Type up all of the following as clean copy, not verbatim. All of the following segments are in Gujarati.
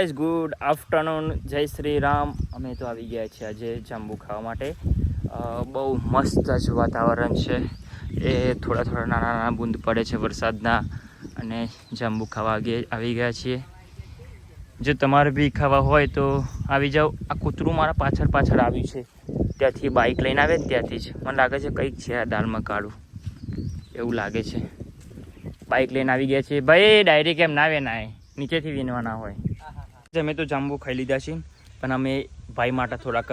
ગુડ આફ્ટરનૂન, જય શ્રી રામ. અમે તો આવી ગયા છીએ આજે જાંબુ ખાવા માટે. બહુ મસ્ત જ વાતાવરણ છે. એ થોડા નાના નાના બૂંદ પડે છે વરસાદના, અને જાંબુ ખાવા આવી ગયા છીએ. જો તમારે બી ખાવા હોય તો આવી જાઓ. આ કૂતરું મારા પાછળ આવ્યું છે, ત્યાંથી બાઇક લઈને આવે ત્યાંથી જ મને લાગે છે કંઈક છે આ દાળમાં કાળું એવું લાગે છે. બાઇક લઈને આવી ગયા છીએ ભાઈ. ડાયરેક્ટ એમ ના આવે ના નીચેથી વીણવાના હોય. અમે તો જાંબુ ખાઈ લીધા છે, પણ અમે ભાઈ માટે થોડાક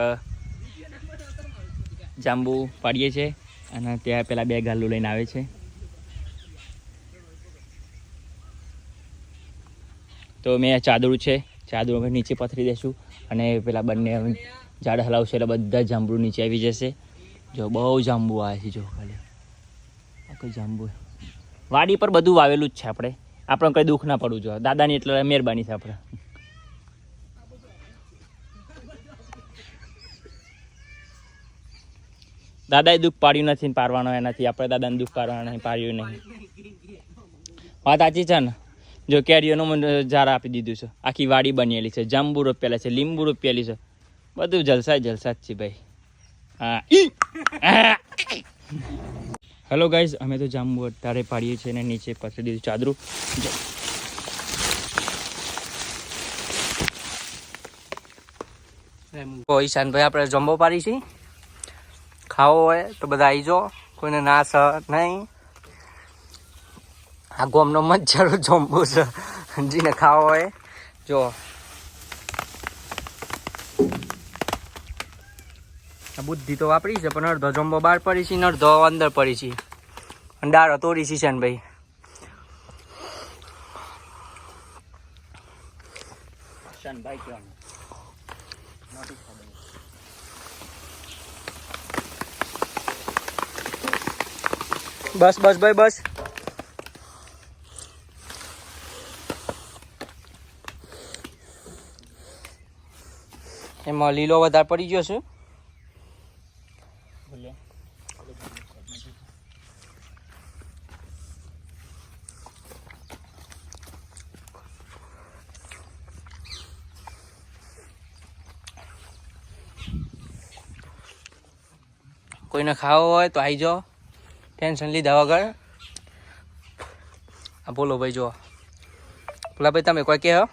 જાંબુ પાડીએ છીએ, અને ત્યાં પેલા બે ગાલું લઈને આવે છે. તો મેં ચાદરું છે, ચાદરું અમે નીચે પથરી દઈશું, અને પેલા બંને ઝાડ હલાવશે એટલે બધા જાંબુ નીચે આવી જશે. જો બહુ જાંબુ આવે છે. જો ખાલી આખું જાંબુ વાડી પર બધું વાવેલું જ છે. આપણે કંઈ દુઃખ ના પડવું જોઈએ. દાદાની એટલે મહેરબાની છે આપણે. દાદાએ દુઃખ પાડ્યું નથી, પાડવાનો એનાથી આપણે દાદાને દુઃખ પાડવાનું નહીં, પાડ્યું નહીં. વાત સાચી છે ને. જો કેરીઓનું ઝાડ આપી દીધું છે, આખી વાડી બનેલી છે, જાંબુ રોપેલા છે, લીંબુ રોપેલી છે, બધું જલસા જ છે ભાઈ. હા હેલો ગાઈઝ, અમે તો જાંબુ અત્યારે પાડીએ છીએ ને નીચે પથરી દીધું ચાદરું. ઈશાનભાઈ આપણે જમ્બો પાડી છીએ. ખાવો હોય તો બધા આવી જાઓ, કોઈને ના સ નહીં. આ ગોમનો મજ્જારો જમ્બો છે, જીને ખાવો હોય જો. બુદ્ધિ તો વાપરી છે, પણ અડધો જમ્બો બહાર પડી છે ને અડધો અંદર પડી છે. અને દાળો તોડી છે ઈશાનભાઈ. ઈશાનભાઈ કહેવાનું બસ બસ ભાઈ બસ. એમાં લીલો વધારે પડી ગયો છે. કોઈને ખાવો હોય તો આવી જાઓ, ટેન્શન લીધા વગર. હા બોલો ભાઈ. જો બોલા ભાઈ, તમે કોઈ કહો.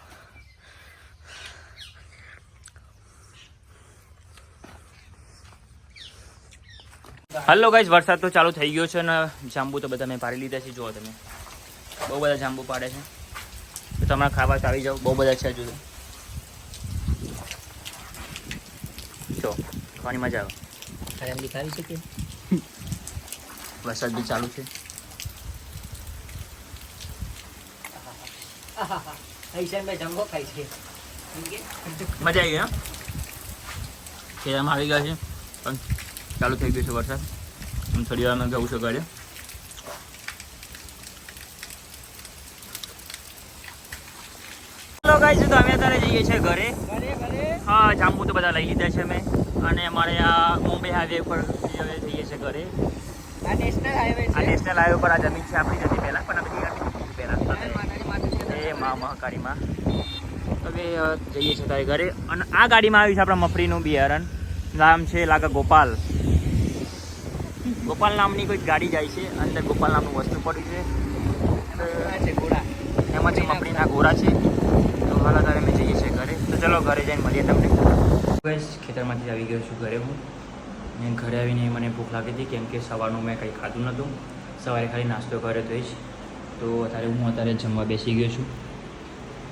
હલો ગાઈઝ, વરસાદ તો ચાલુ થઈ ગયો છે ને જાંબુ તો બધા મેં પાડી લીધા છે. જુઓ તમે, બહુ બધા જાંબુ પાડે છે. તો તમારે ખાવા તો આવી જાઓ, બહુ બધા છે. હજુ જો ખાવાની મજા આવે. એમ બી ખાવી શકીએ. વરસાદ બી ચાલુ છે. મજા આવી ગઈ. ખેતરમાં આવી ગયા છે, પણ ચાલુ થઈ ગયું છે વરસાદ. થોડી વારમાં જવું છે ઘરે. હેલો ગાઈઝ, તો અમે અત્યારે જઈએ છીએ ઘરે. હા, જાંબુ તો બધા લઈ લીધા છે અમે, અને અમારે આ મુંબઈ હાઈવે પર જઈએ છીએ ઘરે. આ નેશનલ હાઈવે પર આ જમીન છે આપણી જતી પહેલાં, પણ પહેલાં એ મહાકાળીમાં. હવે જઈએ છીએ તારે ઘરે. અને આ ગાડીમાં આવ્યું છે આપણા મફરીનું બિયારણ. નામ છે લાગે ગોપાલ. ગોપાલ નામની કોઈ ગાડી જાય છે. અંદર ગોપાલ નામનું વસ્તુ પડ્યું છે. એમાં છે મફરીના ગોરા છે. તો હાલ અત્યારે અમે જઈએ છીએ ઘરે. તો ચલો ઘરે જઈને મળીએ તમને. ખેતરમાંથી આવી ગયો છું ઘરે હું. અને ઘરે આવીને મને ભૂખ લાગી હતી, કેમ કે સવારનું મેં કંઈ ખાધું નહોતું. સવારે ખાલી નાસ્તો કર્યો તો જ. તો અત્યારે જમવા બેસી ગયો છું.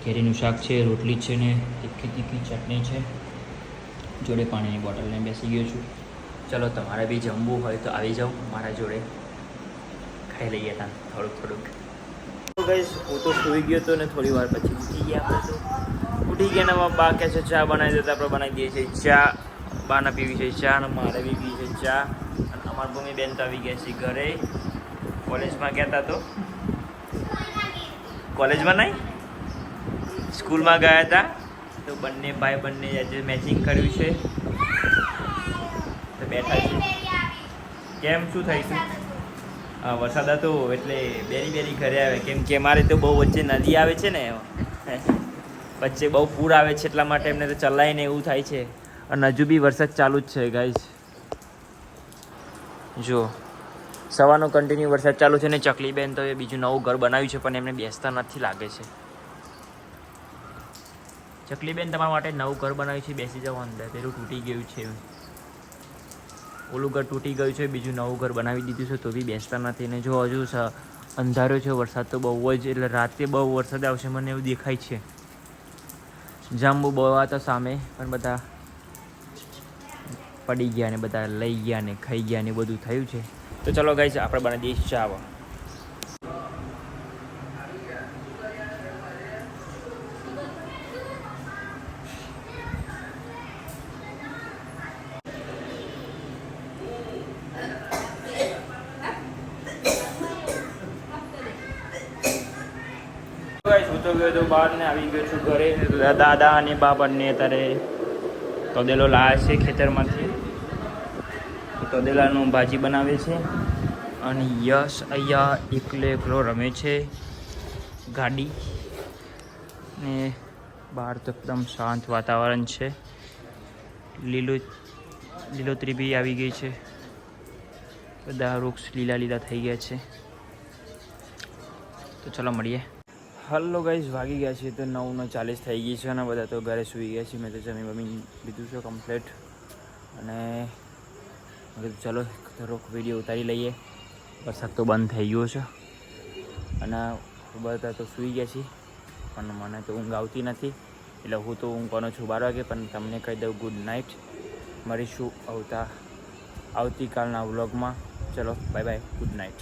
કેરીનું શાક છે, રોટલી છે ને તીખી ચટણી છે, જોડે પાણીની બોટલ લઈને બેસી ગયો છું. ચલો તમારે બી જમવું હોય તો આવી જાઓ મારા જોડે, ખાઈ લઈએ ત્યાં થોડુંક. તો ગાઈસ, હું તો સૂઈ ગયો હતો ને થોડી વાર પછી ઉઠી ગયા. આપણે તો ઉઠી ગયા ને બા કહે છે ચા બનાવી દે, તો આપણે બનાવી દઈએ છીએ ચા. બાને પીવી છે ચા, અને મારે બી પીવી છે ચા. અને અમારા ભૂમિ બેન તો આવી ગયા છે ઘરે. કોલેજમાં ગયા હતા, તો કોલેજમાં નહીં, સ્કૂલમાં ગયા હતા. તો બંને આજે મેચિંગ કર્યું છે. તો બેઠા છે. કેમ શું થઈશું? હા, વરસાદ હતો એટલે બેરી ઘરે આવે, કેમ કે અમારે તો બહુ વચ્ચે નદી આવે છે ને, વચ્ચે બહુ પૂર આવે છે એટલા માટે એમને તો ચલાવીને એવું થાય છે. અને હજુ બી વરસાદ ચાલુ જ છે ગાઈઝ. જો સવારનો કન્ટિન્યુ વરસાદ ચાલુ છે ને ચકલી બેન તો એ બીજું નવું ઘર બનાવ્યું છે પણ એમને બેસતા નથી લાગે છે. ચકલી બેન તમારા માટે નવું ઘર બનાવ્યું છે, બેસી જાઓ અંદર. પેલું તૂટી ગયું છે, ઓલું ઘર તૂટી ગયું છે, બીજું નવું ઘર બનાવી દીધું છે તો બી બેસતા નથી. ને જો હજુ અંધારો છે, વરસાદ તો બહુ જ, એટલે રાતે બહુ વરસાદ આવશે મને એવું દેખાય છે. જાંબુ બહુ હતા સામે પણ બધા પડી ગયા ને બધા લઈ ગયા ને ખાઈ ગયા ને બધું થયું છે. તો ચલો ગાઈસ આપણે બનાવી દઈશ ચા. હું તો ગયો તો બહાર ને આવી ગયો છું ઘરે. દાદા અને બા બંને અત્યારે તોદેલો લાવે છે ખેતરમાંથી. તોદેલાનું ભાજી બનાવે છે અને યશ અહીંયા એકલો રમે છે ગાડી. ને બહાર તો એકદમ શાંત વાતાવરણ છે. લીલોતરી બી આવી ગઈ છે, બધા વૃક્ષ લીલા થઈ ગયા છે. તો ચલો મળીએ. હલો ગાઈઝ, વાગી ગયા છે તો 9:40 થઈ ગઈ છે અને બધા તો ઘરે સૂઈ ગયા છે. મેં તો જમી લીધું છે કમ્પ્લીટ અને ચલો થોડોક વિડીયો ઉતારી લઈએ. વરસાદ તો બંધ થઈ ગયો છે અને બધા તો સૂઈ ગયા છે પણ મને તો ઊંઘ આવતી નથી એટલે હું તો ઊંઘવાનો છું 12 વાગે. પણ તમને કહી દઉં ગુડ નાઇટ. મળીશું આવતીકાલના વ્લોગમાં. ચલો બાય બાય, ગુડ નાઇટ.